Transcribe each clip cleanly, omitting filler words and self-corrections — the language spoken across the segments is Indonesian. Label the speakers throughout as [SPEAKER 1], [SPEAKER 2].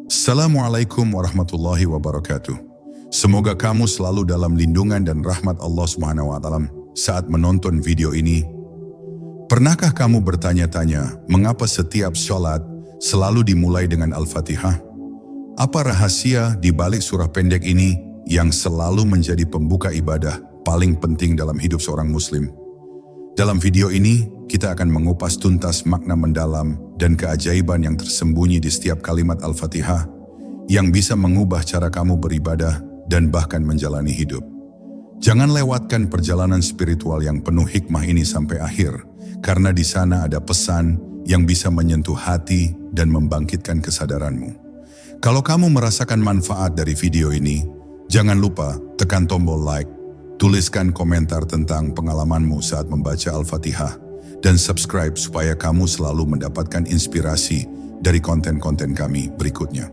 [SPEAKER 1] Assalamualaikum warahmatullahi wabarakatuh. Semoga kamu selalu dalam lindungan dan rahmat Allah Subhanahu wa Ta'ala saat menonton video ini. Pernahkah kamu bertanya-tanya mengapa setiap sholat selalu dimulai dengan Al-Fatihah? Apa rahasia di balik surah pendek ini yang selalu menjadi pembuka ibadah paling penting dalam hidup seorang muslim? Dalam video ini, kita akan mengupas tuntas makna mendalam dan keajaiban yang tersembunyi di setiap kalimat Al-Fatihah yang bisa mengubah cara kamu beribadah dan bahkan menjalani hidup. Jangan lewatkan perjalanan spiritual yang penuh hikmah ini sampai akhir, karena di sana ada pesan yang bisa menyentuh hati dan membangkitkan kesadaranmu. Kalau kamu merasakan manfaat dari video ini, jangan lupa tekan tombol like, tuliskan komentar tentang pengalamanmu saat membaca Al-Fatihah, dan subscribe supaya kamu selalu mendapatkan inspirasi dari konten-konten kami berikutnya.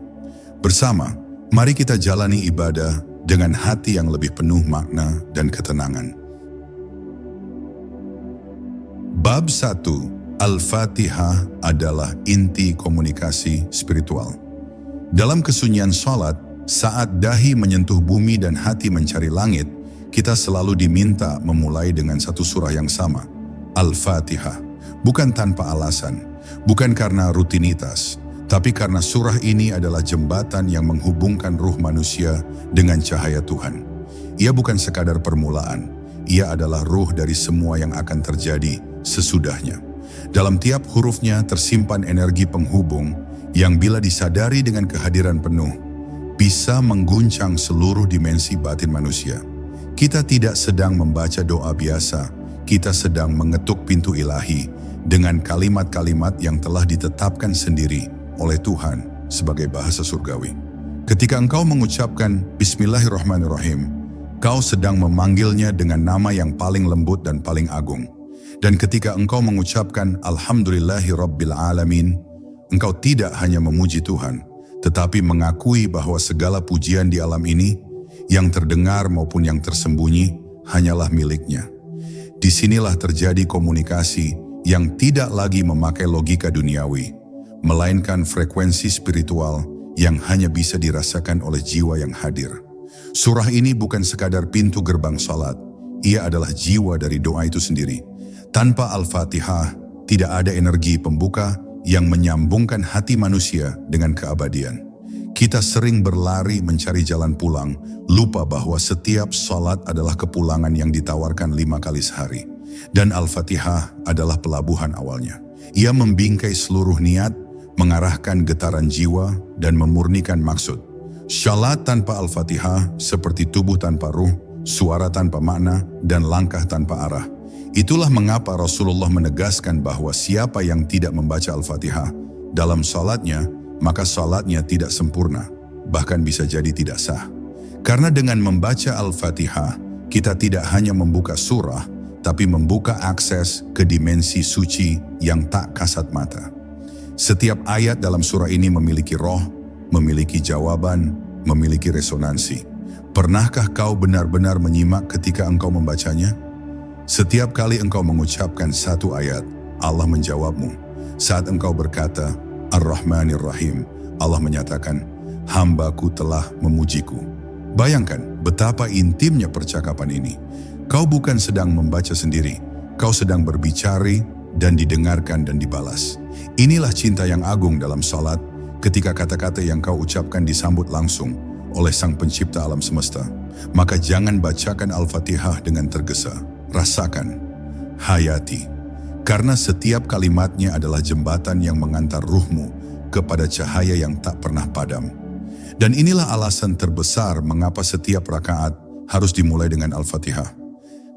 [SPEAKER 1] Bersama, mari kita jalani ibadah dengan hati yang lebih penuh makna dan ketenangan. Bab 1. Al-Fatihah adalah inti komunikasi spiritual. Dalam kesunyian sholat, saat dahi menyentuh bumi dan hati mencari langit, kita selalu diminta memulai dengan satu surah yang sama, Al-Fatihah. Bukan tanpa alasan, bukan karena rutinitas, tapi karena surah ini adalah jembatan yang menghubungkan ruh manusia dengan cahaya Tuhan. Ia bukan sekadar permulaan, ia adalah ruh dari semua yang akan terjadi sesudahnya. Dalam tiap hurufnya tersimpan energi penghubung yang bila disadari dengan kehadiran penuh, bisa mengguncang seluruh dimensi batin manusia. Kita tidak sedang membaca doa biasa, kita sedang mengetuk pintu ilahi dengan kalimat-kalimat yang telah ditetapkan sendiri oleh Tuhan sebagai bahasa surgawi. Ketika engkau mengucapkan Bismillahirrahmanirrahim, kau sedang memanggilnya dengan nama yang paling lembut dan paling agung. Dan ketika engkau mengucapkan Alhamdulillahirrabbilalamin, engkau tidak hanya memuji Tuhan, tetapi mengakui bahwa segala pujian di alam ini, yang terdengar maupun yang tersembunyi, hanyalah miliknya. Disinilah terjadi komunikasi yang tidak lagi memakai logika duniawi, melainkan frekuensi spiritual yang hanya bisa dirasakan oleh jiwa yang hadir. Surah ini bukan sekadar pintu gerbang salat, ia adalah jiwa dari doa itu sendiri. Tanpa Al-Fatihah, tidak ada energi pembuka yang menyambungkan hati manusia dengan keabadian. Kita sering berlari mencari jalan pulang, lupa bahwa setiap salat adalah kepulangan yang ditawarkan 5 kali sehari. Dan Al-Fatihah adalah pelabuhan awalnya. Ia membingkai seluruh niat, mengarahkan getaran jiwa, dan memurnikan maksud. Salat tanpa Al-Fatihah seperti tubuh tanpa ruh, suara tanpa makna, dan langkah tanpa arah. Itulah mengapa Rasulullah menegaskan bahwa siapa yang tidak membaca Al-Fatihah dalam salatnya, maka salatnya tidak sempurna, bahkan bisa jadi tidak sah. Karena dengan membaca Al-Fatihah, kita tidak hanya membuka surah, tapi membuka akses ke dimensi suci yang tak kasat mata. Setiap ayat dalam surah ini memiliki roh, memiliki jawaban, memiliki resonansi. Pernahkah kau benar-benar menyimak ketika engkau membacanya? Setiap kali engkau mengucapkan satu ayat, Allah menjawabmu. Saat engkau berkata, Ar-Rahmanir-Rahim, Allah menyatakan, hambaku telah memujiku. Bayangkan betapa intimnya percakapan ini. Kau bukan sedang membaca sendiri, kau sedang berbicara dan didengarkan dan dibalas. Inilah cinta yang agung dalam salat, ketika kata-kata yang kau ucapkan disambut langsung oleh Sang Pencipta alam semesta. Maka jangan bacakan Al-Fatihah dengan tergesa, rasakan, hayati. Karena setiap kalimatnya adalah jembatan yang mengantar ruhmu kepada cahaya yang tak pernah padam. Dan inilah alasan terbesar mengapa setiap rakaat harus dimulai dengan Al-Fatihah.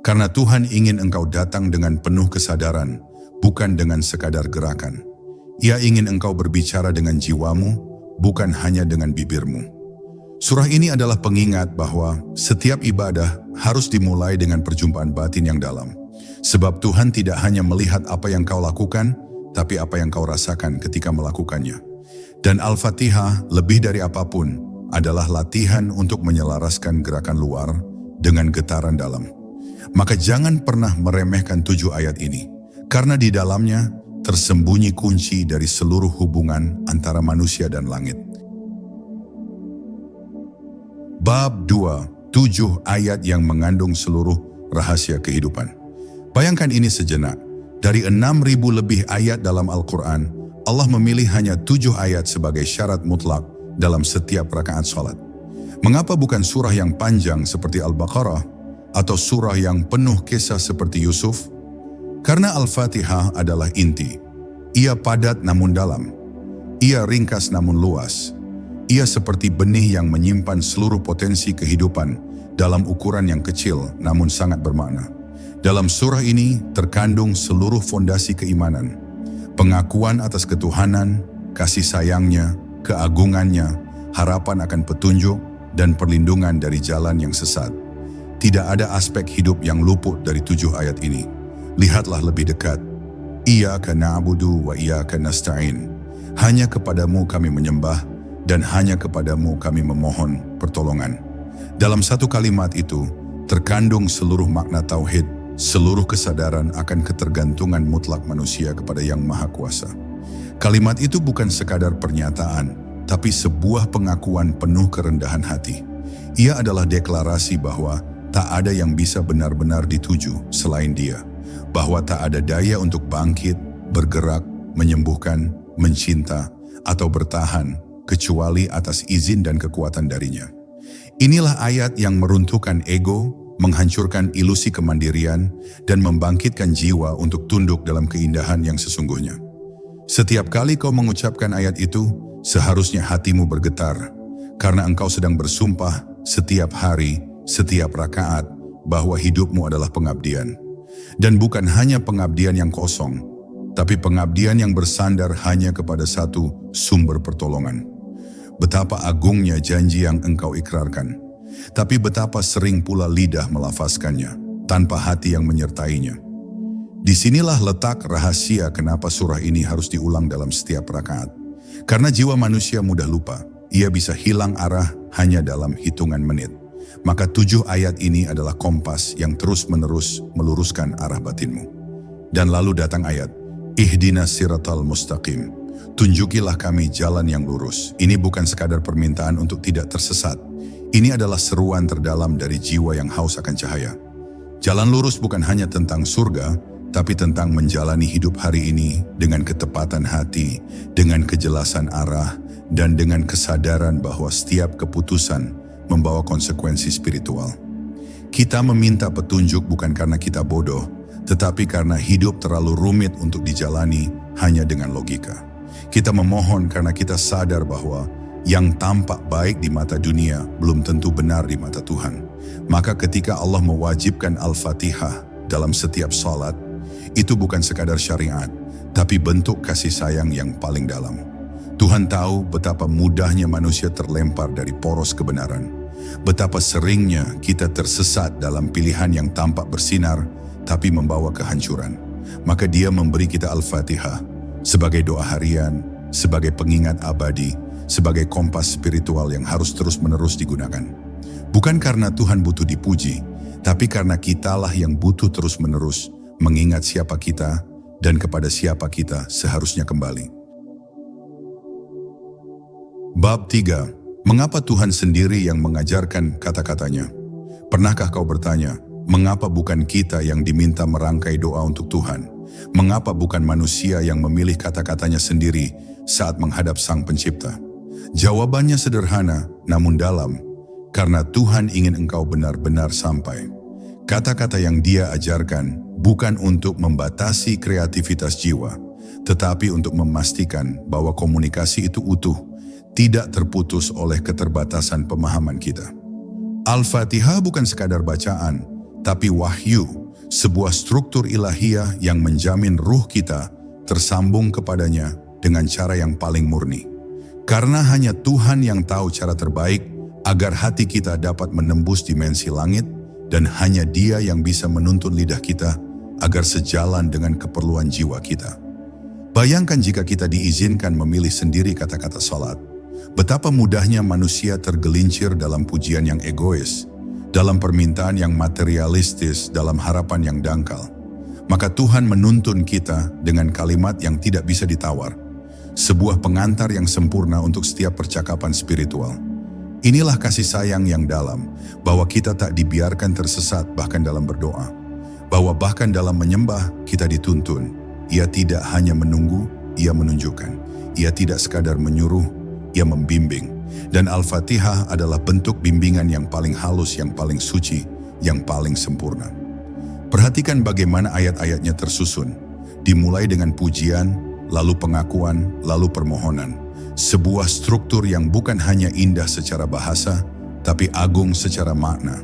[SPEAKER 1] Karena Tuhan ingin engkau datang dengan penuh kesadaran, bukan dengan sekadar gerakan. Ia ingin engkau berbicara dengan jiwamu, bukan hanya dengan bibirmu. Surah ini adalah pengingat bahwa setiap ibadah harus dimulai dengan perjumpaan batin yang dalam. Sebab Tuhan tidak hanya melihat apa yang kau lakukan, tapi apa yang kau rasakan ketika melakukannya. Dan Al-Fatihah lebih dari apapun adalah latihan untuk menyelaraskan gerakan luar dengan getaran dalam. Maka jangan pernah meremehkan 7 ayat ini, karena di dalamnya tersembunyi kunci dari seluruh hubungan antara manusia dan langit. Bab 2, 7 ayat yang mengandung seluruh rahasia kehidupan. Bayangkan ini sejenak. Dari 6.000 lebih ayat dalam Al-Quran, Allah memilih hanya 7 ayat sebagai syarat mutlak dalam setiap rakaat salat. Mengapa bukan surah yang panjang seperti Al-Baqarah atau surah yang penuh kisah seperti Yusuf? Karena Al-Fatihah adalah inti. Ia padat namun dalam. Ia ringkas namun luas. Ia seperti benih yang menyimpan seluruh potensi kehidupan dalam ukuran yang kecil namun sangat bermakna. Dalam surah ini terkandung seluruh fondasi keimanan, pengakuan atas ketuhanan, kasih sayangnya, keagungannya, harapan akan petunjuk, dan perlindungan dari jalan yang sesat. Tidak ada aspek hidup yang luput dari 7 ayat ini. Lihatlah lebih dekat. Iyyaka na'budu wa iyyaka nasta'in. Hanya kepadamu kami menyembah, dan hanya kepadamu kami memohon pertolongan. Dalam satu kalimat itu, terkandung seluruh makna tauhid, seluruh kesadaran akan ketergantungan mutlak manusia kepada Yang Maha Kuasa. Kalimat itu bukan sekadar pernyataan, tapi sebuah pengakuan penuh kerendahan hati. Ia adalah deklarasi bahwa tak ada yang bisa benar-benar dituju selain Dia, bahwa tak ada daya untuk bangkit, bergerak, menyembuhkan, mencinta, atau bertahan, kecuali atas izin dan kekuatan darinya. Inilah ayat yang meruntuhkan ego, menghancurkan ilusi kemandirian, dan membangkitkan jiwa untuk tunduk dalam keindahan yang sesungguhnya. Setiap kali kau mengucapkan ayat itu, seharusnya hatimu bergetar, karena engkau sedang bersumpah setiap hari, setiap rakaat, bahwa hidupmu adalah pengabdian. Dan bukan hanya pengabdian yang kosong, tapi pengabdian yang bersandar hanya kepada satu sumber pertolongan. Betapa agungnya janji yang engkau ikrarkan. Tapi betapa sering pula lidah melafazkannya, tanpa hati yang menyertainya. Disinilah letak rahasia kenapa surah ini harus diulang dalam setiap rakaat. Karena jiwa manusia mudah lupa, ia bisa hilang arah hanya dalam hitungan menit. Maka 7 ayat ini adalah kompas yang terus-menerus meluruskan arah batinmu. Dan lalu datang ayat, Ihdinas siratal mustaqim. Tunjukilah kami jalan yang lurus. Ini bukan sekadar permintaan untuk tidak tersesat. Ini adalah seruan terdalam dari jiwa yang haus akan cahaya. Jalan lurus bukan hanya tentang surga, tapi tentang menjalani hidup hari ini dengan ketepatan hati, dengan kejelasan arah, dan dengan kesadaran bahwa setiap keputusan membawa konsekuensi spiritual. Kita meminta petunjuk bukan karena kita bodoh, tetapi karena hidup terlalu rumit untuk dijalani hanya dengan logika. Kita memohon karena kita sadar bahwa yang tampak baik di mata dunia belum tentu benar di mata Tuhan. Maka ketika Allah mewajibkan Al-Fatihah dalam setiap salat, itu bukan sekadar syariat, tapi bentuk kasih sayang yang paling dalam. Tuhan tahu betapa mudahnya manusia terlempar dari poros kebenaran. Betapa seringnya kita tersesat dalam pilihan yang tampak bersinar, tapi membawa kehancuran. Maka Dia memberi kita Al-Fatihah sebagai doa harian, sebagai pengingat abadi, sebagai kompas spiritual yang harus terus-menerus digunakan. Bukan karena Tuhan butuh dipuji, tapi karena kitalah yang butuh terus-menerus mengingat siapa kita dan kepada siapa kita seharusnya kembali. Bab 3. Mengapa Tuhan sendiri yang mengajarkan kata-katanya? Pernahkah kau bertanya, mengapa bukan kita yang diminta merangkai doa untuk Tuhan? Mengapa bukan manusia yang memilih kata-katanya sendiri saat menghadap Sang Pencipta? Jawabannya sederhana, namun dalam, karena Tuhan ingin engkau benar-benar sampai. Kata-kata yang Dia ajarkan bukan untuk membatasi kreativitas jiwa, tetapi untuk memastikan bahwa komunikasi itu utuh, tidak terputus oleh keterbatasan pemahaman kita. Al-Fatihah bukan sekadar bacaan, tapi wahyu, sebuah struktur ilahiyah yang menjamin ruh kita tersambung kepadanya dengan cara yang paling murni. Karena hanya Tuhan yang tahu cara terbaik agar hati kita dapat menembus dimensi langit, dan hanya Dia yang bisa menuntun lidah kita agar sejalan dengan keperluan jiwa kita. Bayangkan jika kita diizinkan memilih sendiri kata-kata salat. Betapa mudahnya manusia tergelincir dalam pujian yang egois, dalam permintaan yang materialistis, dalam harapan yang dangkal. Maka Tuhan menuntun kita dengan kalimat yang tidak bisa ditawar. Sebuah pengantar yang sempurna untuk setiap percakapan spiritual. Inilah kasih sayang yang dalam, bahwa kita tak dibiarkan tersesat bahkan dalam berdoa. Bahwa bahkan dalam menyembah kita dituntun. Ia tidak hanya menunggu, ia menunjukkan. Ia tidak sekadar menyuruh, ia membimbing. Dan Al-Fatihah adalah bentuk bimbingan yang paling halus, yang paling suci, yang paling sempurna. Perhatikan bagaimana ayat-ayatnya tersusun. Dimulai dengan pujian, lalu pengakuan, lalu permohonan. Sebuah struktur yang bukan hanya indah secara bahasa, tapi agung secara makna.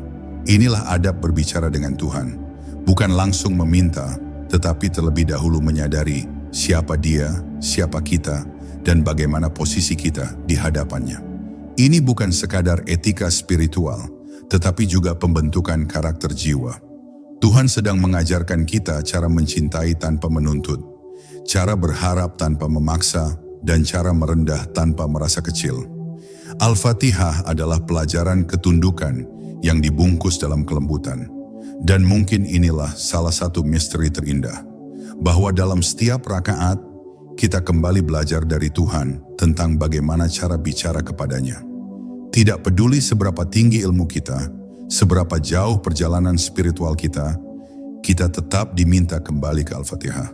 [SPEAKER 1] Inilah adab berbicara dengan Tuhan. Bukan langsung meminta, tetapi terlebih dahulu menyadari siapa Dia, siapa kita, dan bagaimana posisi kita di hadapannya. Ini bukan sekadar etika spiritual, tetapi juga pembentukan karakter jiwa. Tuhan sedang mengajarkan kita cara mencintai tanpa menuntut, cara berharap tanpa memaksa, dan cara merendah tanpa merasa kecil. Al-Fatihah adalah pelajaran ketundukan yang dibungkus dalam kelembutan. Dan mungkin inilah salah satu misteri terindah, bahwa dalam setiap rakaat, kita kembali belajar dari Tuhan tentang bagaimana cara bicara kepadanya. Tidak peduli seberapa tinggi ilmu kita, seberapa jauh perjalanan spiritual kita tetap diminta kembali ke Al-Fatihah.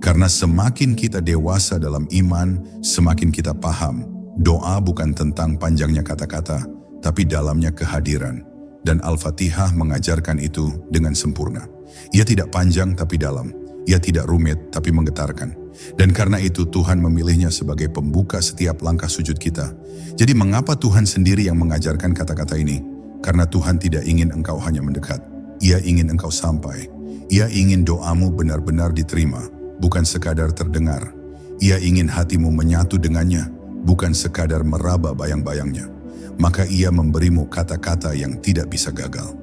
[SPEAKER 1] Karena semakin kita dewasa dalam iman, semakin kita paham, doa bukan tentang panjangnya kata-kata, tapi dalamnya kehadiran. Dan Al-Fatihah mengajarkan itu dengan sempurna. Ia tidak panjang tapi dalam. Ia tidak rumit tapi menggetarkan. Dan karena itu Tuhan memilihnya sebagai pembuka setiap langkah sujud kita. Jadi mengapa Tuhan sendiri yang mengajarkan kata-kata ini? Karena Tuhan tidak ingin engkau hanya mendekat. Ia ingin engkau sampai. Ia ingin doamu benar-benar diterima, bukan sekadar terdengar. Ia ingin hatimu menyatu dengannya, bukan sekadar meraba bayang-bayangnya. Maka ia memberimu kata-kata yang tidak bisa gagal.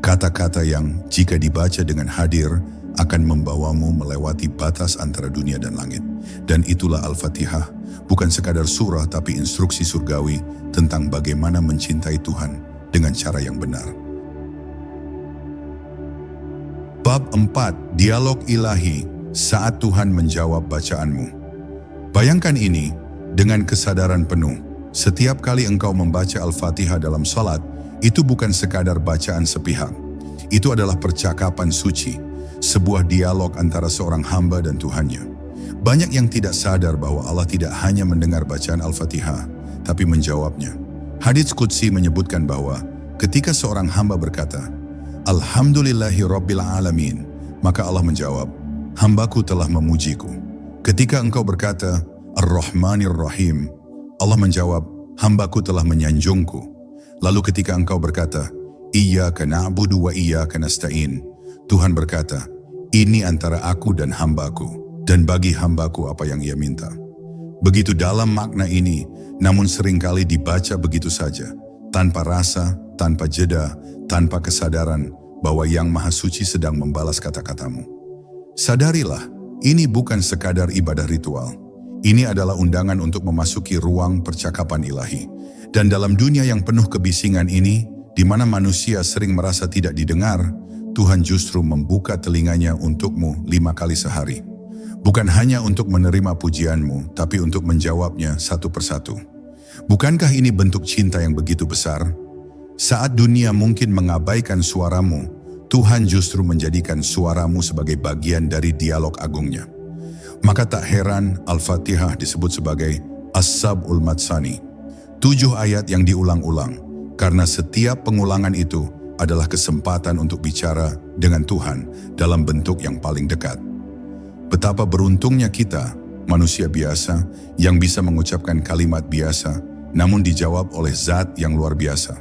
[SPEAKER 1] Kata-kata yang jika dibaca dengan hadir akan membawamu melewati batas antara dunia dan langit. Dan itulah Al-Fatihah, bukan sekadar surah tapi instruksi surgawi tentang bagaimana mencintai Tuhan dengan cara yang benar. Bab 4, Dialog Ilahi saat Tuhan menjawab bacaanmu. Bayangkan ini dengan kesadaran penuh. Setiap kali engkau membaca Al-Fatihah dalam salat, itu bukan sekadar bacaan sepihak. Itu adalah percakapan suci, sebuah dialog antara seorang hamba dan Tuhannya. Banyak yang tidak sadar bahwa Allah tidak hanya mendengar bacaan Al-Fatihah, tapi menjawabnya. Hadits Qudsi menyebutkan bahwa ketika seorang hamba berkata, Alhamdulillahi Rabbil Alamin, maka Allah menjawab, hambaku telah memujiku. Ketika engkau berkata, Ar-Rahmanir Rahim, Allah menjawab, hambaku telah menyanjungku. Lalu ketika engkau berkata, Iyyaka na'budu wa iyyaka nasta'in, Tuhan berkata, ini antara aku dan hambaku, dan bagi hambaku apa yang ia minta. Begitu dalam makna ini, namun seringkali dibaca begitu saja, tanpa rasa, tanpa jeda, tanpa kesadaran bahwa Yang Maha Suci sedang membalas kata-katamu. Sadarilah, ini bukan sekadar ibadah ritual. Ini adalah undangan untuk memasuki ruang percakapan ilahi. Dan dalam dunia yang penuh kebisingan ini, di mana manusia sering merasa tidak didengar, Tuhan justru membuka telinganya untukmu 5 kali sehari. Bukan hanya untuk menerima pujianmu, tapi untuk menjawabnya satu persatu. Bukankah ini bentuk cinta yang begitu besar? Saat dunia mungkin mengabaikan suaramu, Tuhan justru menjadikan suaramu sebagai bagian dari dialog agungnya. Maka tak heran Al-Fatihah disebut sebagai As-Sab'ul Matsani, 7 ayat yang diulang-ulang, karena setiap pengulangan itu adalah kesempatan untuk bicara dengan Tuhan dalam bentuk yang paling dekat. Betapa beruntungnya kita, manusia biasa, yang bisa mengucapkan kalimat biasa, namun dijawab oleh Zat yang luar biasa.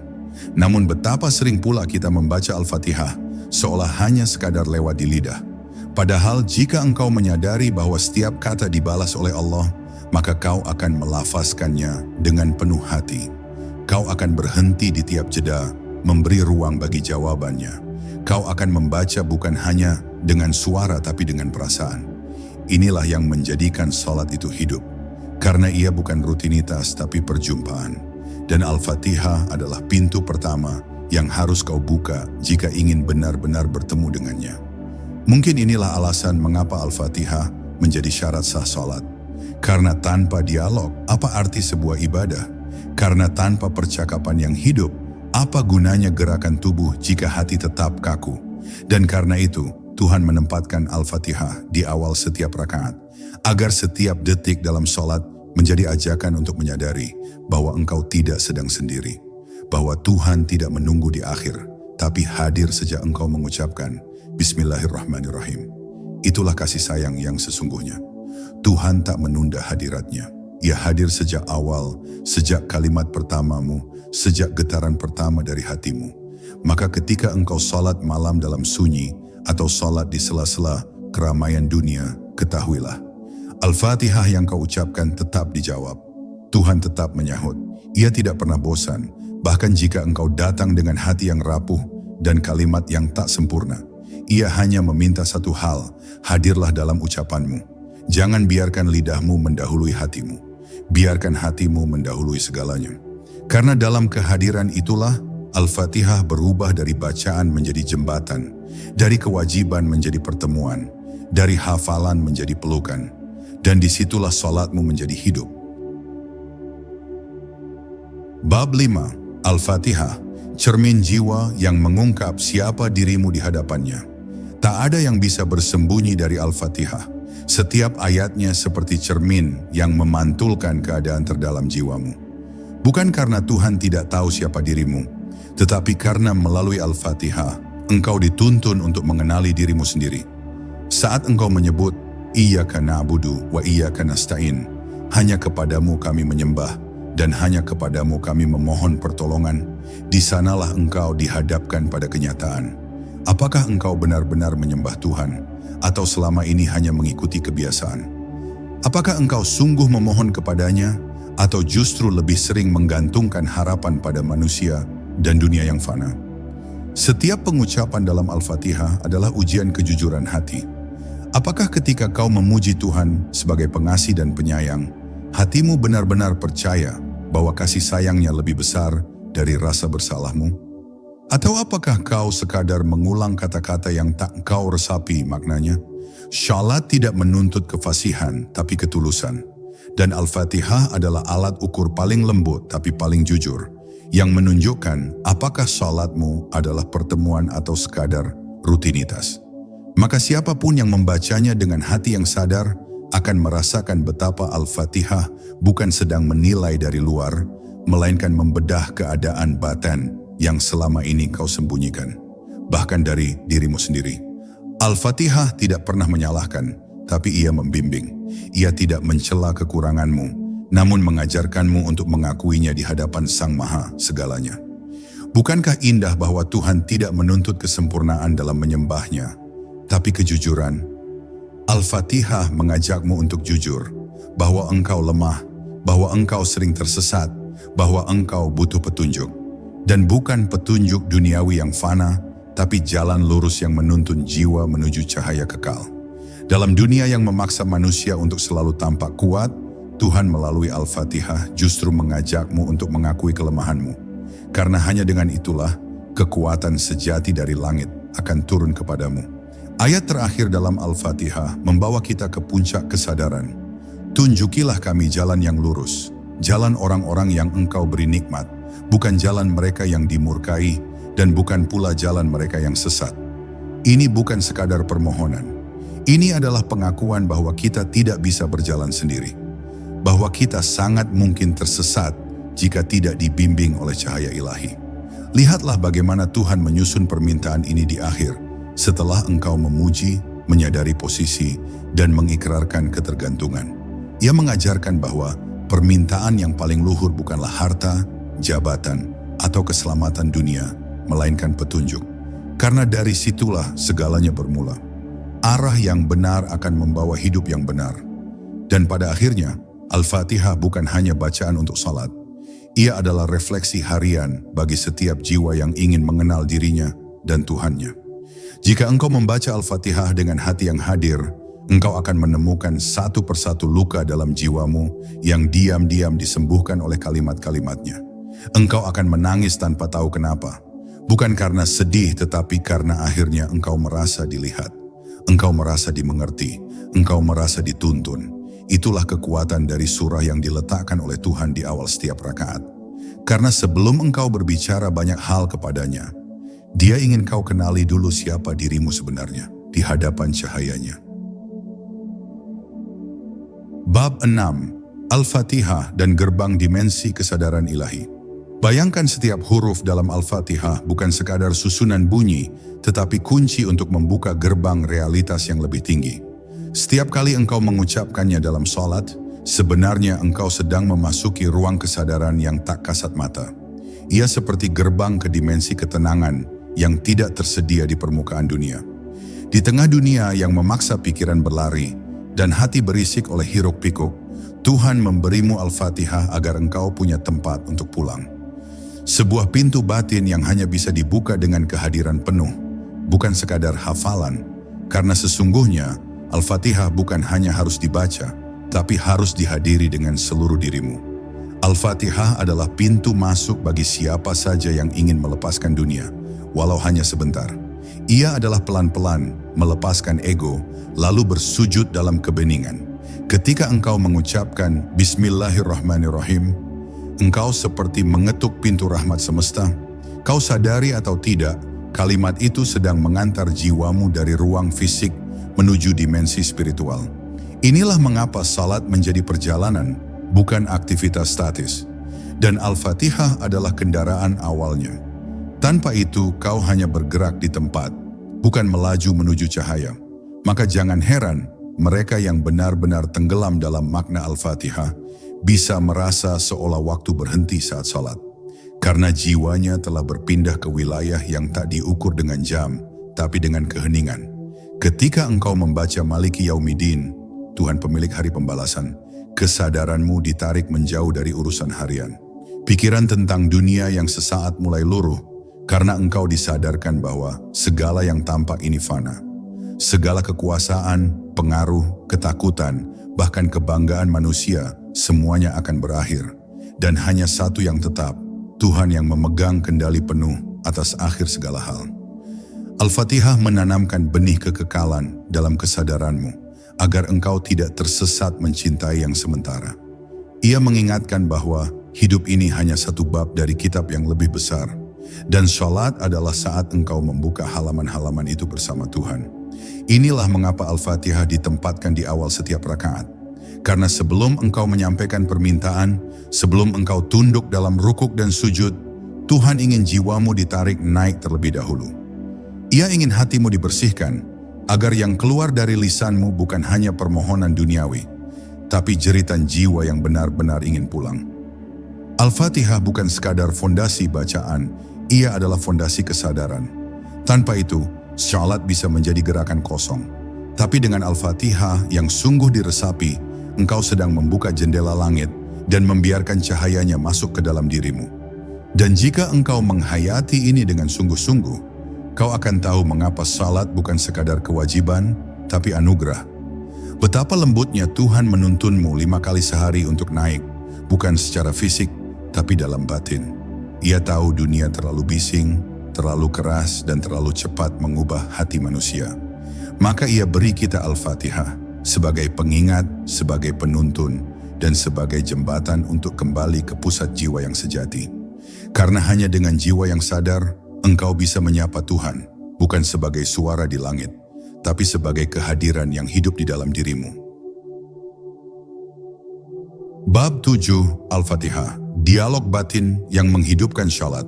[SPEAKER 1] Namun betapa sering pula kita membaca Al-Fatihah, seolah hanya sekadar lewat di lidah. Padahal jika engkau menyadari bahwa setiap kata dibalas oleh Allah, maka kau akan melafazkannya dengan penuh hati. Kau akan berhenti di tiap jeda, memberi ruang bagi jawabannya. Kau akan membaca bukan hanya dengan suara tapi dengan perasaan. Inilah yang menjadikan salat itu hidup. Karena ia bukan rutinitas tapi perjumpaan. Dan Al-Fatihah adalah pintu pertama yang harus kau buka jika ingin benar-benar bertemu dengannya. Mungkin inilah alasan mengapa Al-Fatihah menjadi syarat sah salat. Karena tanpa dialog, apa arti sebuah ibadah? Karena tanpa percakapan yang hidup, apa gunanya gerakan tubuh jika hati tetap kaku? Dan karena itu, Tuhan menempatkan Al-Fatihah di awal setiap rakaat, agar setiap detik dalam sholat menjadi ajakan untuk menyadari bahwa engkau tidak sedang sendiri, bahwa Tuhan tidak menunggu di akhir, tapi hadir sejak engkau mengucapkan Bismillahirrahmanirrahim. Itulah kasih sayang yang sesungguhnya. Tuhan tak menunda hadiratnya. Ia hadir sejak awal, sejak kalimat pertamamu, sejak getaran pertama dari hatimu. Maka ketika engkau sholat malam dalam sunyi, atau sholat di sela-sela keramaian dunia, ketahuilah, Al-Fatihah yang kau ucapkan tetap dijawab. Tuhan tetap menyahut. Ia tidak pernah bosan, bahkan jika engkau datang dengan hati yang rapuh dan kalimat yang tak sempurna. Ia hanya meminta satu hal, hadirlah dalam ucapanmu. Jangan biarkan lidahmu mendahului hatimu. Biarkan hatimu mendahului segalanya. Karena dalam kehadiran itulah, Al-Fatihah berubah dari bacaan menjadi jembatan, dari kewajiban menjadi pertemuan, dari hafalan menjadi pelukan, dan disitulah sholatmu menjadi hidup. Bab 5. Al-Fatihah, cermin jiwa yang mengungkap siapa dirimu di hadapannya. Tak ada yang bisa bersembunyi dari Al-Fatihah. Setiap ayatnya seperti cermin yang memantulkan keadaan terdalam jiwamu. Bukan karena Tuhan tidak tahu siapa dirimu, tetapi karena melalui Al-Fatihah, engkau dituntun untuk mengenali dirimu sendiri. Saat engkau menyebut, Iyyaka na'budu wa iyyaka nasta'in, hanya kepadamu kami menyembah, dan hanya kepadamu kami memohon pertolongan, di sanalah engkau dihadapkan pada kenyataan. Apakah engkau benar-benar menyembah Tuhan? Atau selama ini hanya mengikuti kebiasaan? Apakah engkau sungguh memohon kepadanya, atau justru lebih sering menggantungkan harapan pada manusia dan dunia yang fana? Setiap pengucapan dalam Al-Fatihah adalah ujian kejujuran hati. Apakah ketika kau memuji Tuhan sebagai pengasih dan penyayang, hatimu benar-benar percaya bahwa kasih sayangnya lebih besar dari rasa bersalahmu? Atau apakah kau sekadar mengulang kata-kata yang tak kau resapi maknanya? Salat tidak menuntut kefasihan, tapi ketulusan. Dan Al-Fatihah adalah alat ukur paling lembut tapi paling jujur, yang menunjukkan apakah salatmu adalah pertemuan atau sekadar rutinitas. Maka siapapun yang membacanya dengan hati yang sadar akan merasakan betapa Al-Fatihah bukan sedang menilai dari luar, melainkan membedah keadaan batin yang selama ini kau sembunyikan, bahkan dari dirimu sendiri. Al-Fatihah tidak pernah menyalahkan, tapi ia membimbing. Ia tidak mencela kekuranganmu, namun mengajarkanmu untuk mengakuinya di hadapan Sang Maha Segalanya. Bukankah indah bahwa Tuhan tidak menuntut kesempurnaan dalam menyembahnya, tapi kejujuran? Al-Fatihah mengajakmu untuk jujur, bahwa engkau lemah, bahwa engkau sering tersesat, bahwa engkau butuh petunjuk. Dan bukan petunjuk duniawi yang fana, tapi jalan lurus yang menuntun jiwa menuju cahaya kekal. Dalam dunia yang memaksa manusia untuk selalu tampak kuat, Tuhan melalui Al-Fatihah justru mengajakmu untuk mengakui kelemahanmu. Karena hanya dengan itulah, kekuatan sejati dari langit akan turun kepadamu. Ayat terakhir dalam Al-Fatihah membawa kita ke puncak kesadaran. Tunjukilah kami jalan yang lurus, jalan orang-orang yang engkau beri nikmat, bukan jalan mereka yang dimurkai, dan bukan pula jalan mereka yang sesat. Ini bukan sekadar permohonan. Ini adalah pengakuan bahwa kita tidak bisa berjalan sendiri. Bahwa kita sangat mungkin tersesat jika tidak dibimbing oleh cahaya ilahi. Lihatlah bagaimana Tuhan menyusun permintaan ini di akhir, setelah engkau memuji, menyadari posisi, dan mengikrarkan ketergantungan. Ia mengajarkan bahwa permintaan yang paling luhur bukanlah harta, jabatan, atau keselamatan dunia, melainkan petunjuk. Karena dari situlah segalanya bermula. Arah yang benar akan membawa hidup yang benar. Dan pada akhirnya, Al-Fatihah bukan hanya bacaan untuk salat. Ia adalah refleksi harian bagi setiap jiwa yang ingin mengenal dirinya dan Tuhannya. Jika engkau membaca Al-Fatihah dengan hati yang hadir, engkau akan menemukan satu persatu luka dalam jiwamu yang diam-diam disembuhkan oleh kalimat-kalimatnya. Engkau akan menangis tanpa tahu kenapa. Bukan karena sedih, tetapi karena akhirnya engkau merasa dilihat. Engkau merasa dimengerti. Engkau merasa dituntun. Itulah kekuatan dari surah yang diletakkan oleh Tuhan di awal setiap rakaat. Karena sebelum engkau berbicara banyak hal kepadanya, Dia ingin kau kenali dulu siapa dirimu sebenarnya di hadapan cahayanya. Bab 6. Al-Fatihah dan Gerbang Dimensi Kesadaran Ilahi. Bayangkan setiap huruf dalam Al-Fatihah bukan sekadar susunan bunyi, tetapi kunci untuk membuka gerbang realitas yang lebih tinggi. Setiap kali engkau mengucapkannya dalam sholat, sebenarnya engkau sedang memasuki ruang kesadaran yang tak kasat mata. Ia seperti gerbang ke dimensi ketenangan yang tidak tersedia di permukaan dunia. Di tengah dunia yang memaksa pikiran berlari dan hati berisik oleh hiruk-pikuk, Tuhan memberimu Al-Fatihah agar engkau punya tempat untuk pulang. Sebuah pintu batin yang hanya bisa dibuka dengan kehadiran penuh, bukan sekadar hafalan, karena sesungguhnya Al-Fatihah bukan hanya harus dibaca, tapi harus dihadiri dengan seluruh dirimu. Al-Fatihah adalah pintu masuk bagi siapa saja yang ingin melepaskan dunia, walau hanya sebentar. Ia adalah pelan-pelan melepaskan ego, lalu bersujud dalam kebeningan. Ketika engkau mengucapkan Bismillahirrahmanirrahim, engkau seperti mengetuk pintu rahmat semesta. Kau sadari atau tidak, kalimat itu sedang mengantar jiwamu dari ruang fisik menuju dimensi spiritual. Inilah mengapa salat menjadi perjalanan, bukan aktivitas statis. Dan Al-Fatihah adalah kendaraan awalnya. Tanpa itu, kau hanya bergerak di tempat, bukan melaju menuju cahaya. Maka jangan heran, mereka yang benar-benar tenggelam dalam makna Al-Fatihah bisa merasa seolah waktu berhenti saat salat. Karena jiwanya telah berpindah ke wilayah yang tak diukur dengan jam, tapi dengan keheningan. Ketika engkau membaca Maliki Yaumiddin, Tuhan pemilik hari pembalasan, kesadaranmu ditarik menjauh dari urusan harian. Pikiran tentang dunia yang sesaat mulai luruh, karena engkau disadarkan bahwa segala yang tampak ini fana. Segala kekuasaan, pengaruh, ketakutan, bahkan kebanggaan manusia, semuanya akan berakhir. Dan hanya satu yang tetap, Tuhan yang memegang kendali penuh atas akhir segala hal. Al-Fatihah menanamkan benih kekekalan dalam kesadaranmu, agar engkau tidak tersesat mencintai yang sementara. Ia mengingatkan bahwa hidup ini hanya satu bab dari kitab yang lebih besar, dan sholat adalah saat engkau membuka halaman-halaman itu bersama Tuhan. Inilah mengapa Al-Fatihah ditempatkan di awal setiap rakaat. Karena sebelum engkau menyampaikan permintaan, sebelum engkau tunduk dalam rukuk dan sujud, Tuhan ingin jiwamu ditarik naik terlebih dahulu. Ia ingin hatimu dibersihkan, agar yang keluar dari lisanmu bukan hanya permohonan duniawi, tapi jeritan jiwa yang benar-benar ingin pulang. Al-Fatihah bukan sekadar fondasi bacaan, ia adalah fondasi kesadaran. Tanpa itu, salat bisa menjadi gerakan kosong. Tapi dengan Al-Fatihah yang sungguh diresapi, engkau sedang membuka jendela langit dan membiarkan cahayanya masuk ke dalam dirimu. Dan jika engkau menghayati ini dengan sungguh-sungguh, kau akan tahu mengapa salat bukan sekadar kewajiban, tapi anugerah. Betapa lembutnya Tuhan menuntunmu 5 kali sehari untuk naik, bukan secara fisik, tapi dalam batin. Ia tahu dunia terlalu bising, terlalu keras, dan terlalu cepat mengubah hati manusia. Maka ia beri kita Al-Fatihah sebagai pengingat, sebagai penuntun, dan sebagai jembatan untuk kembali ke pusat jiwa yang sejati. Karena hanya dengan jiwa yang sadar, engkau bisa menyapa Tuhan, bukan sebagai suara di langit, tapi sebagai kehadiran yang hidup di dalam dirimu. Bab 7 Al-Fatihah, dialog batin yang menghidupkan syalat.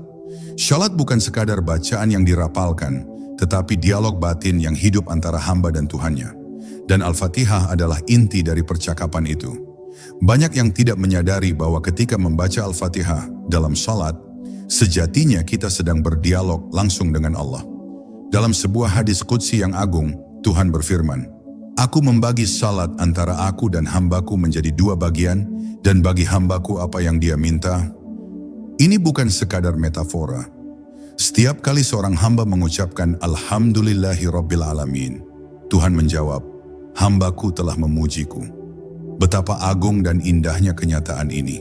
[SPEAKER 1] Syalat bukan sekadar bacaan yang dirapalkan, tetapi dialog batin yang hidup antara hamba dan Tuhannya. Dan Al-Fatihah adalah inti dari percakapan itu. Banyak yang tidak menyadari bahwa ketika membaca Al-Fatihah dalam salat, sejatinya kita sedang berdialog langsung dengan Allah. Dalam sebuah hadis qudsi yang agung, Tuhan berfirman, "Aku membagi salat antara aku dan hambaku menjadi 2 bagian, dan bagi hambaku apa yang dia minta." Ini bukan sekadar metafora. Setiap kali seorang hamba mengucapkan Alhamdulillahi Rabbil Alamin, Tuhan menjawab, "Hambaku telah memujiku." Betapa agung dan indahnya kenyataan ini.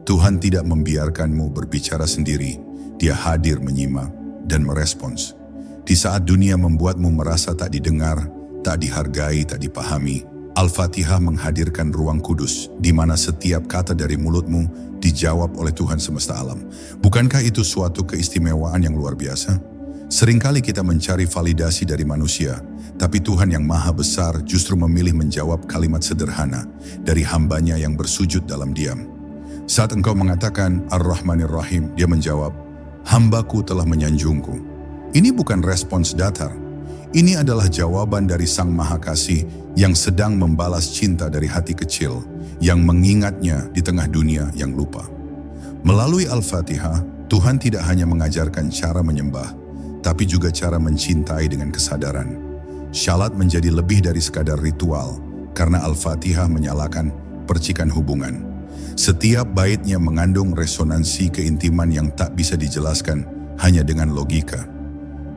[SPEAKER 1] Tuhan tidak membiarkanmu berbicara sendiri. Dia hadir menyimak dan merespons. Di saat dunia membuatmu merasa tak didengar, tak dihargai, tak dipahami, Al-Fatihah menghadirkan ruang kudus di mana setiap kata dari mulutmu dijawab oleh Tuhan semesta alam. Bukankah itu suatu keistimewaan yang luar biasa? Seringkali kita mencari validasi dari manusia, tapi Tuhan yang maha besar justru memilih menjawab kalimat sederhana dari hambanya yang bersujud dalam diam. Saat engkau mengatakan Ar-Rahmanir Rahim, dia menjawab, hambaku telah menyanjungku. Ini bukan respons datar. Ini adalah jawaban dari Sang Maha Kasih yang sedang membalas cinta dari hati kecil, yang mengingatnya di tengah dunia yang lupa. Melalui Al-Fatihah, Tuhan tidak hanya mengajarkan cara menyembah, tapi juga cara mencintai dengan kesadaran. Syalat menjadi lebih dari sekadar ritual, karena Al-Fatihah menyalakan percikan hubungan. Setiap baitnya mengandung resonansi keintiman yang tak bisa dijelaskan hanya dengan logika.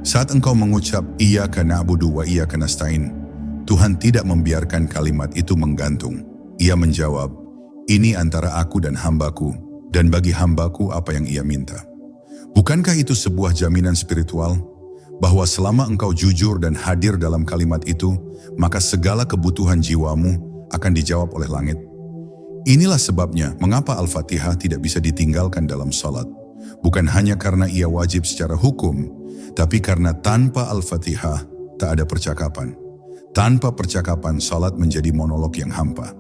[SPEAKER 1] Saat engkau mengucap Iyyaka na'budu wa iyyaka nasta'in, Tuhan tidak membiarkan kalimat itu menggantung. Ia menjawab, ini antara aku dan hambaku, dan bagi hambaku apa yang ia minta. Bukankah itu sebuah jaminan spiritual? Bahwa selama engkau jujur dan hadir dalam kalimat itu, maka segala kebutuhan jiwamu akan dijawab oleh langit. Inilah sebabnya mengapa Al-Fatihah tidak bisa ditinggalkan dalam salat. Bukan hanya karena ia wajib secara hukum, tapi karena tanpa Al-Fatihah tak ada percakapan. Tanpa percakapan, salat menjadi monolog yang hampa.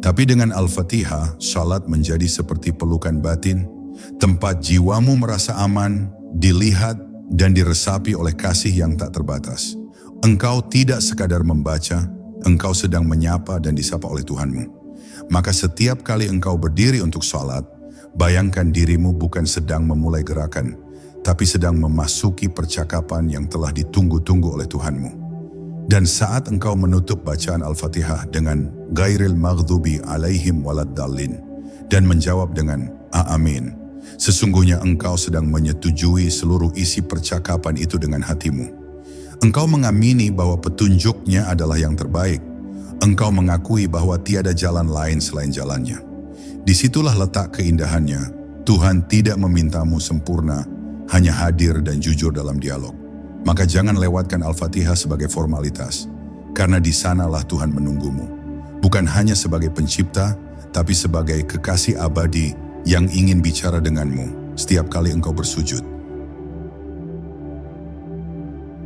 [SPEAKER 1] Tapi dengan Al-Fatihah, salat menjadi seperti pelukan batin, tempat jiwamu merasa aman, dilihat, dan diresapi oleh kasih yang tak terbatas. Engkau tidak sekadar membaca, engkau sedang menyapa dan disapa oleh Tuhanmu. Maka setiap kali engkau berdiri untuk salat, bayangkan dirimu bukan sedang memulai gerakan, tapi sedang memasuki percakapan yang telah ditunggu-tunggu oleh Tuhanmu. Dan saat engkau menutup bacaan Al-Fatihah dengan Ghairil maghdubi alaihim waladdallin dan menjawab dengan Amin, sesungguhnya engkau sedang menyetujui seluruh isi percakapan itu dengan hatimu. Engkau mengamini bahwa petunjuknya adalah yang terbaik. Engkau mengakui bahwa tiada jalan lain selain jalannya. Disitulah letak keindahannya. Tuhan tidak memintamu sempurna, hanya hadir dan jujur dalam dialog. Maka jangan lewatkan Al-Fatihah sebagai formalitas, karena di sanalah Tuhan menunggumu. Bukan hanya sebagai pencipta, tapi sebagai kekasih abadi yang ingin bicara denganmu setiap kali engkau bersujud.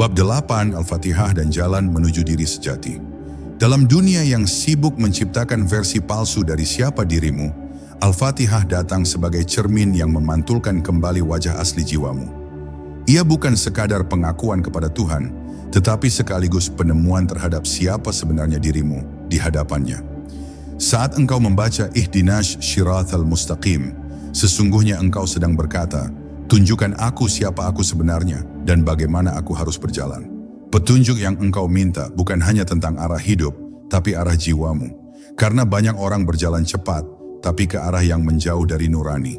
[SPEAKER 1] Bab 8 Al-Fatihah dan Jalan Menuju Diri Sejati. Dalam dunia yang sibuk menciptakan versi palsu dari siapa dirimu, Al-Fatihah datang sebagai cermin yang memantulkan kembali wajah asli jiwamu. Ia bukan sekadar pengakuan kepada Tuhan, tetapi sekaligus penemuan terhadap siapa sebenarnya dirimu di hadapannya. Saat engkau membaca Ihdinas Shirathal Mustaqim, sesungguhnya engkau sedang berkata, tunjukkan aku siapa aku sebenarnya dan bagaimana aku harus berjalan. Petunjuk yang engkau minta bukan hanya tentang arah hidup, tapi arah jiwamu. Karena banyak orang berjalan cepat, tapi ke arah yang menjauh dari nurani.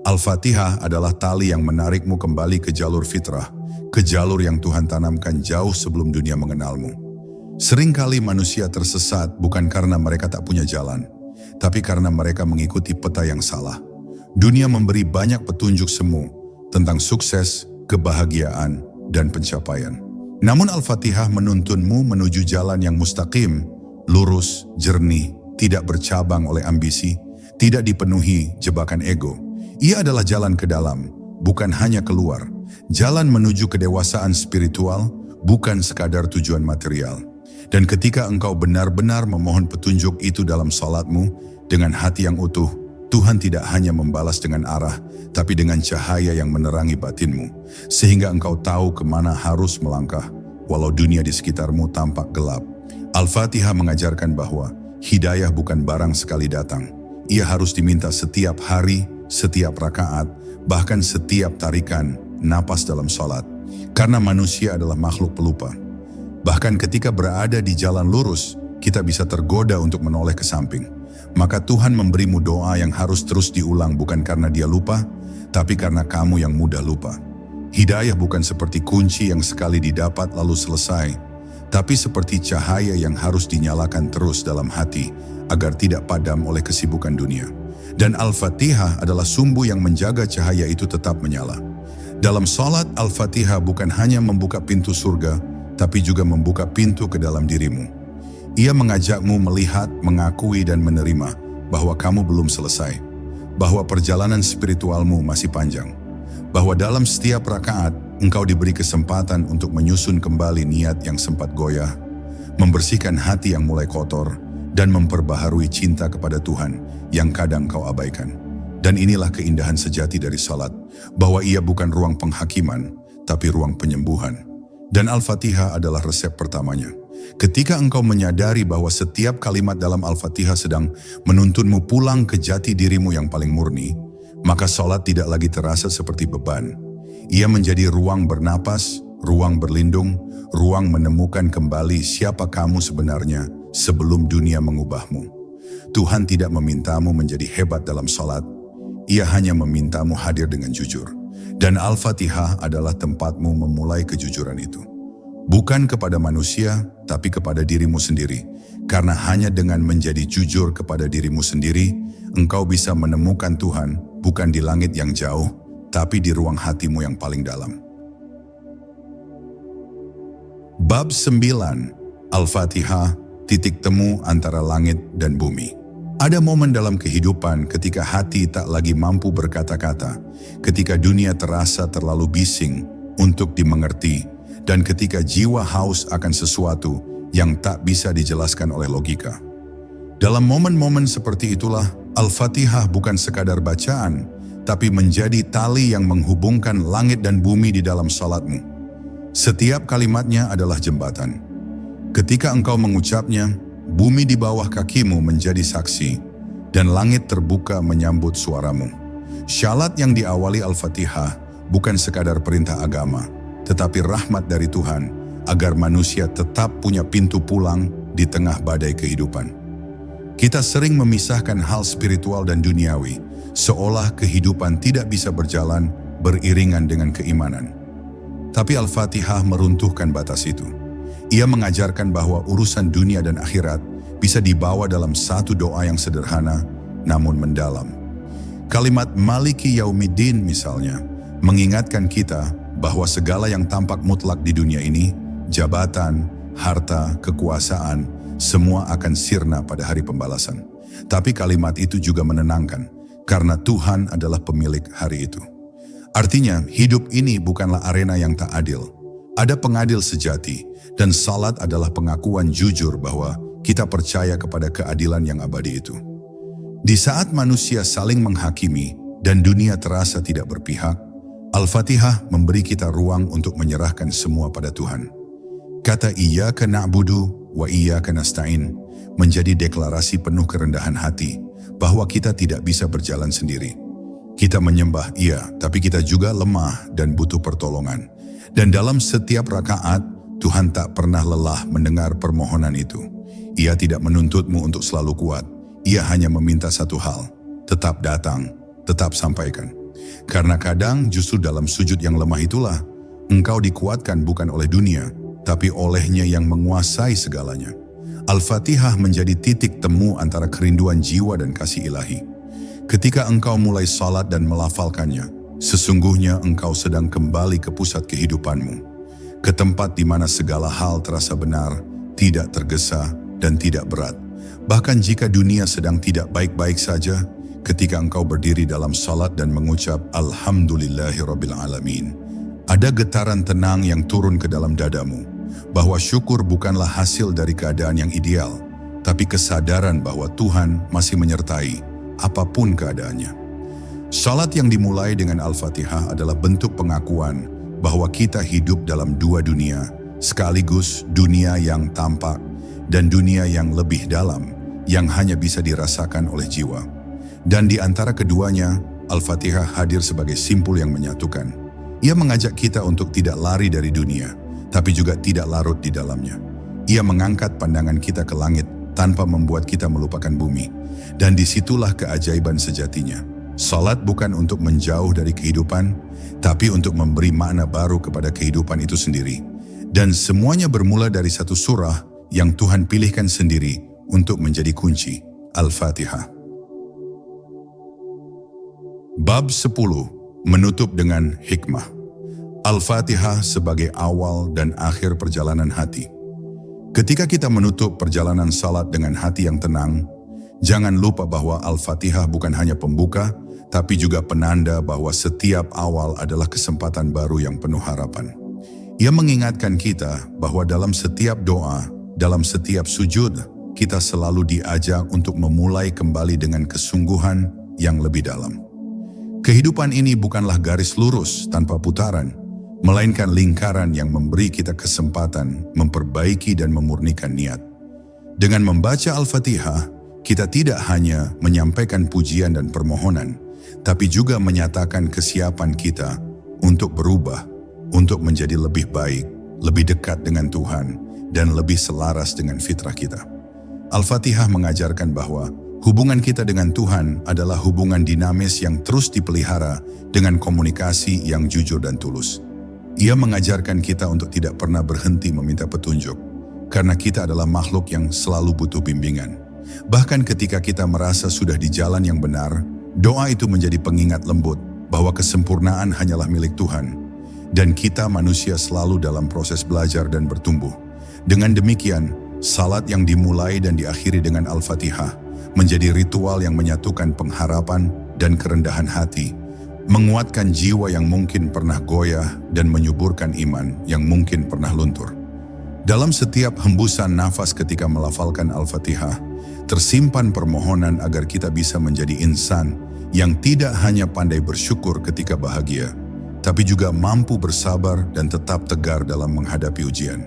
[SPEAKER 1] Al-Fatihah adalah tali yang menarikmu kembali ke jalur fitrah, ke jalur yang Tuhan tanamkan jauh sebelum dunia mengenalmu. Seringkali manusia tersesat bukan karena mereka tak punya jalan, tapi karena mereka mengikuti peta yang salah. Dunia memberi banyak petunjuk semu tentang sukses, kebahagiaan, dan pencapaian. Namun Al-Fatihah menuntunmu menuju jalan yang mustaqim, lurus, jernih, tidak bercabang oleh ambisi, tidak dipenuhi jebakan ego. Ia adalah jalan ke dalam, bukan hanya keluar. Jalan menuju kedewasaan spiritual, bukan sekadar tujuan material. Dan ketika engkau benar-benar memohon petunjuk itu dalam salatmu, dengan hati yang utuh, Tuhan tidak hanya membalas dengan arah, tapi dengan cahaya yang menerangi batinmu. Sehingga engkau tahu kemana harus melangkah, walau dunia di sekitarmu tampak gelap. Al-Fatihah mengajarkan bahwa hidayah bukan barang sekali datang. Ia harus diminta setiap hari, setiap rakaat, bahkan setiap tarikan napas dalam salat. Karena manusia adalah makhluk pelupa. Bahkan ketika berada di jalan lurus, kita bisa tergoda untuk menoleh ke samping. Maka Tuhan memberimu doa yang harus terus diulang bukan karena dia lupa, tapi karena kamu yang mudah lupa. Hidayah bukan seperti kunci yang sekali didapat lalu selesai, tapi seperti cahaya yang harus dinyalakan terus dalam hati agar tidak padam oleh kesibukan dunia. Dan Al-Fatihah adalah sumbu yang menjaga cahaya itu tetap menyala. Dalam salat, Al-Fatihah bukan hanya membuka pintu surga, tapi juga membuka pintu ke dalam dirimu. Ia mengajakmu melihat, mengakui dan menerima bahwa kamu belum selesai. bahwa perjalanan spiritualmu masih panjang, bahwa dalam setiap rakaat engkau diberi kesempatan untuk menyusun kembali niat yang sempat goyah, membersihkan hati yang mulai kotor, dan memperbaharui cinta kepada Tuhan yang kadang kau abaikan. Dan inilah keindahan sejati dari salat, bahwa ia bukan ruang penghakiman, tapi ruang penyembuhan. Dan Al-Fatihah adalah resep pertamanya. Ketika engkau menyadari bahwa setiap kalimat dalam Al-Fatihah sedang menuntunmu pulang ke jati dirimu yang paling murni, maka salat tidak lagi terasa seperti beban. Ia menjadi ruang bernapas, ruang berlindung, ruang menemukan kembali siapa kamu sebenarnya sebelum dunia mengubahmu. Tuhan tidak memintamu menjadi hebat dalam salat, Ia hanya memintamu hadir dengan jujur. Dan Al-Fatihah adalah tempatmu memulai kejujuran itu. Bukan kepada manusia, tapi kepada dirimu sendiri. Karena hanya dengan menjadi jujur kepada dirimu sendiri, engkau bisa menemukan Tuhan bukan di langit yang jauh, tapi di ruang hatimu yang paling dalam. Bab 9, Al-Fatihah, titik temu antara langit dan bumi. Ada momen dalam kehidupan ketika hati tak lagi mampu berkata-kata, ketika dunia terasa terlalu bising untuk dimengerti, dan ketika jiwa haus akan sesuatu yang tak bisa dijelaskan oleh logika. Dalam momen-momen seperti itulah, Al-Fatihah bukan sekadar bacaan, tapi menjadi tali yang menghubungkan langit dan bumi di dalam salatmu. Setiap kalimatnya adalah jembatan. Ketika engkau mengucapnya, bumi di bawah kakimu menjadi saksi, dan langit terbuka menyambut suaramu. Syalat yang diawali Al-Fatihah bukan sekadar perintah agama, tetapi rahmat dari Tuhan agar manusia tetap punya pintu pulang di tengah badai kehidupan. Kita sering memisahkan hal spiritual dan duniawi, seolah kehidupan tidak bisa berjalan beriringan dengan keimanan. Tapi Al-Fatihah meruntuhkan batas itu. Ia mengajarkan bahwa urusan dunia dan akhirat bisa dibawa dalam satu doa yang sederhana, namun mendalam. Kalimat Maliki Yaumiddin misalnya, mengingatkan kita bahwa segala yang tampak mutlak di dunia ini, jabatan, harta, kekuasaan, semua akan sirna pada hari pembalasan. Tapi kalimat itu juga menenangkan, karena Tuhan adalah pemilik hari itu. Artinya, hidup ini bukanlah arena yang tak adil. Ada pengadil sejati, dan salat adalah pengakuan jujur bahwa kita percaya kepada keadilan yang abadi itu. Di saat manusia saling menghakimi dan dunia terasa tidak berpihak, Al-Fatihah memberi kita ruang untuk menyerahkan semua pada Tuhan. Kata Iyyaka na'budu wa iyyaka nasta'in menjadi deklarasi penuh kerendahan hati bahwa kita tidak bisa berjalan sendiri. Kita menyembah Ia, tapi kita juga lemah dan butuh pertolongan. Dan dalam setiap rakaat, Tuhan tak pernah lelah mendengar permohonan itu. Ia tidak menuntutmu untuk selalu kuat. Ia hanya meminta satu hal, tetap datang, tetap sampaikan. Karena kadang justru dalam sujud yang lemah itulah, engkau dikuatkan bukan oleh dunia, tapi olehnya yang menguasai segalanya. Al-Fatihah menjadi titik temu antara kerinduan jiwa dan kasih ilahi. Ketika engkau mulai salat dan melafalkannya, sesungguhnya engkau sedang kembali ke pusat kehidupanmu, ke tempat di mana segala hal terasa benar, tidak tergesa, dan tidak berat. Bahkan jika dunia sedang tidak baik-baik saja, ketika engkau berdiri dalam salat dan mengucap Alhamdulillahirrabbilalamin, ada getaran tenang yang turun ke dalam dadamu, bahwa syukur bukanlah hasil dari keadaan yang ideal, tapi kesadaran bahwa Tuhan masih menyertai apapun keadaannya. Salat yang dimulai dengan Al-Fatihah adalah bentuk pengakuan bahwa kita hidup dalam dua dunia, sekaligus dunia yang tampak dan dunia yang lebih dalam, yang hanya bisa dirasakan oleh jiwa. Dan di antara keduanya, Al-Fatihah hadir sebagai simpul yang menyatukan. Ia mengajak kita untuk tidak lari dari dunia, tapi juga tidak larut di dalamnya. Ia mengangkat pandangan kita ke langit tanpa membuat kita melupakan bumi. Dan disitulah keajaiban sejatinya. Salat bukan untuk menjauh dari kehidupan, tapi untuk memberi makna baru kepada kehidupan itu sendiri. Dan semuanya bermula dari satu surah yang Tuhan pilihkan sendiri untuk menjadi kunci, Al-Fatihah. Bab 10, menutup dengan hikmah. Al-Fatihah sebagai awal dan akhir perjalanan hati. Ketika kita menutup perjalanan salat dengan hati yang tenang, jangan lupa bahwa Al-Fatihah bukan hanya pembuka, tapi juga penanda bahwa setiap awal adalah kesempatan baru yang penuh harapan. Ia mengingatkan kita bahwa dalam setiap doa, dalam setiap sujud, kita selalu diajak untuk memulai kembali dengan kesungguhan yang lebih dalam. Kehidupan ini bukanlah garis lurus tanpa putaran, melainkan lingkaran yang memberi kita kesempatan memperbaiki dan memurnikan niat. Dengan membaca Al-Fatihah, kita tidak hanya menyampaikan pujian dan permohonan, tapi juga menyatakan kesiapan kita untuk berubah, untuk menjadi lebih baik, lebih dekat dengan Tuhan, dan lebih selaras dengan fitrah kita. Al-Fatihah mengajarkan bahwa hubungan kita dengan Tuhan adalah hubungan dinamis yang terus dipelihara dengan komunikasi yang jujur dan tulus. Ia mengajarkan kita untuk tidak pernah berhenti meminta petunjuk, karena kita adalah makhluk yang selalu butuh bimbingan. Bahkan ketika kita merasa sudah di jalan yang benar, doa itu menjadi pengingat lembut bahwa kesempurnaan hanyalah milik Tuhan, dan kita manusia selalu dalam proses belajar dan bertumbuh. Dengan demikian, salat yang dimulai dan diakhiri dengan Al-Fatihah menjadi ritual yang menyatukan pengharapan dan kerendahan hati, menguatkan jiwa yang mungkin pernah goyah dan menyuburkan iman yang mungkin pernah luntur. Dalam setiap hembusan nafas ketika melafalkan Al-Fatihah, tersimpan permohonan agar kita bisa menjadi insan yang tidak hanya pandai bersyukur ketika bahagia, tapi juga mampu bersabar dan tetap tegar dalam menghadapi ujian.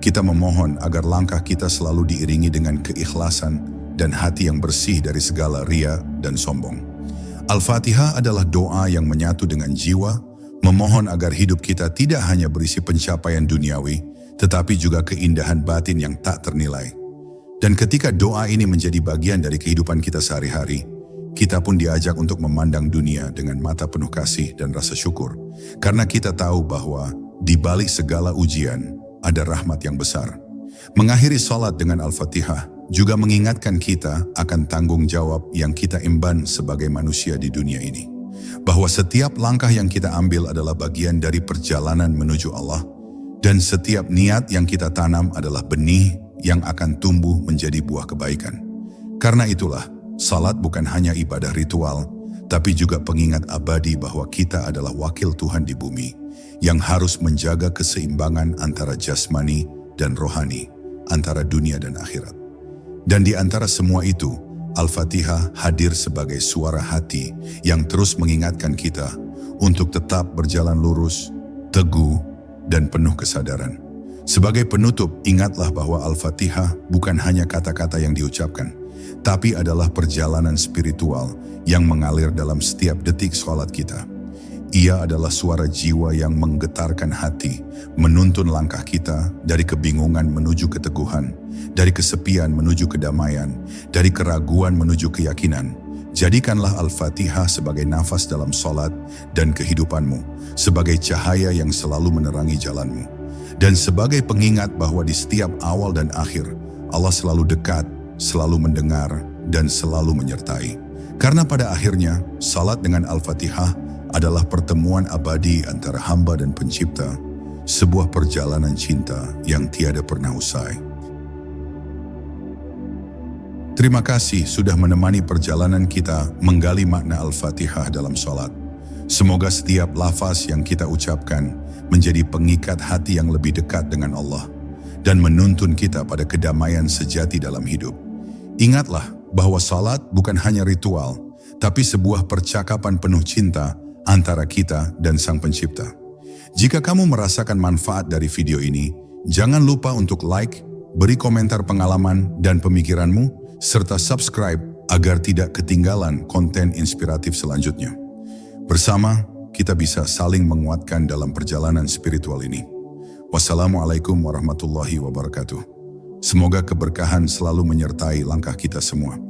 [SPEAKER 1] Kita memohon agar langkah kita selalu diiringi dengan keikhlasan dan hati yang bersih dari segala ria dan sombong. Al-Fatihah adalah doa yang menyatu dengan jiwa, memohon agar hidup kita tidak hanya berisi pencapaian duniawi, tetapi juga keindahan batin yang tak ternilai. Dan ketika doa ini menjadi bagian dari kehidupan kita sehari-hari, kita pun diajak untuk memandang dunia dengan mata penuh kasih dan rasa syukur, karena kita tahu bahwa di balik segala ujian ada rahmat yang besar. Mengakhiri salat dengan Al-Fatihah juga mengingatkan kita akan tanggung jawab yang kita emban sebagai manusia di dunia ini. Bahwa setiap langkah yang kita ambil adalah bagian dari perjalanan menuju Allah, dan setiap niat yang kita tanam adalah benih yang akan tumbuh menjadi buah kebaikan. Karena itulah, salat bukan hanya ibadah ritual, tapi juga pengingat abadi bahwa kita adalah wakil Tuhan di bumi, yang harus menjaga keseimbangan antara jasmani dan rohani, antara dunia dan akhirat. Dan di antara semua itu, Al-Fatihah hadir sebagai suara hati yang terus mengingatkan kita untuk tetap berjalan lurus, teguh, dan penuh kesadaran. Sebagai penutup, ingatlah bahwa Al-Fatihah bukan hanya kata-kata yang diucapkan, tapi adalah perjalanan spiritual yang mengalir dalam setiap detik sholat kita. Ia adalah suara jiwa yang menggetarkan hati, menuntun langkah kita dari kebingungan menuju keteguhan, dari kesepian menuju kedamaian, dari keraguan menuju keyakinan. Jadikanlah Al-Fatihah sebagai nafas dalam sholat dan kehidupanmu, sebagai cahaya yang selalu menerangi jalanmu, dan sebagai pengingat bahwa di setiap awal dan akhir, Allah selalu dekat, selalu mendengar, dan selalu menyertai. Karena pada akhirnya, salat dengan Al-Fatihah adalah pertemuan abadi antara hamba dan pencipta, sebuah perjalanan cinta yang tiada pernah usai. Terima kasih sudah menemani perjalanan kita menggali makna Al-Fatihah dalam salat. Semoga setiap lafaz yang kita ucapkan menjadi pengikat hati yang lebih dekat dengan Allah dan menuntun kita pada kedamaian sejati dalam hidup. Ingatlah bahwa salat bukan hanya ritual, tapi sebuah percakapan penuh cinta antara kita dan Sang Pencipta. Jika kamu merasakan manfaat dari video ini, jangan lupa untuk like, beri komentar pengalaman dan pemikiranmu, serta subscribe agar tidak ketinggalan konten inspiratif selanjutnya. Bersama, kita bisa saling menguatkan dalam perjalanan spiritual ini. Wassalamualaikum warahmatullahi wabarakatuh. Semoga keberkahan selalu menyertai langkah kita semua.